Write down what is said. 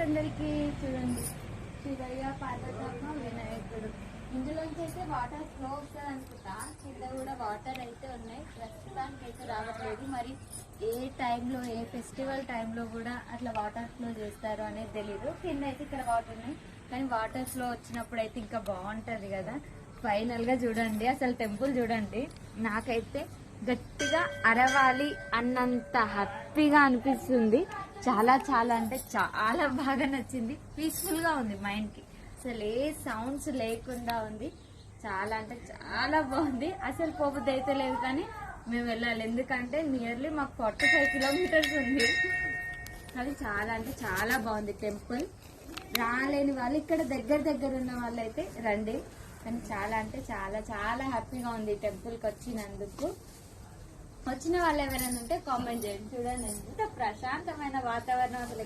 అందరికి చూడండి, శివయ్య, పార్వతమ్మ, వినాయకుడు. ఇందులోంచి అయితే వాటర్ ఫ్లో వస్తుంది అనుకుంటా. కింద కూడా వాటర్ అయితే ఉన్నాయి, ప్రస్తుతానికి అయితే రావట్లేదు. మరి ఏ టైంలో, ఏ ఫెస్టివల్ టైంలో కూడా అట్లా వాటర్ ఫ్లో చేస్తారు అనేది తెలీదు. కింద అయితే ఇక్కడ వాటర్ ఉన్నాయి, కానీ వాటర్ ఫ్లో వచ్చినప్పుడు అయితే ఇంకా బాగుంటది కదా. ఫైనల్ గా చూడండి, అసలు టెంపుల్ చూడండి. నాకైతే గట్టిగా అరవాలి అన్నంత హ్యాపీగా అనిపిస్తుంది. చాలా చాలా అంటే చాలా బాగా నచ్చింది. పీస్ఫుల్ గా ఉంది మైండ్ కి, అసలు ఏ సౌండ్స్ లేకుండా ఉంది. చాలా అంటే చాలా బాగుంది. అసలు పోబుద్ది అయితే లేదు, కానీ మేము వెళ్ళాలి. ఎందుకంటే నియర్లీ మాకు 45 కిలోమీటర్స్ ఉంది. కానీ చాలా అంటే చాలా బాగుంది టెంపుల్. రాలేని వాళ్ళు, ఇక్కడ దగ్గర దగ్గర ఉన్న వాళ్ళు అయితే రండి. కానీ చాలా అంటే చాలా చాలా హ్యాపీగా ఉంది టెంపుల్కి వచ్చినందుకు. వచ్చిన వాళ్ళు ఎవరైనా ఉంటే కామెంట్ చేయండి. చూడండి ఎంత ప్రశాంతమైన వాతావరణం. అసలు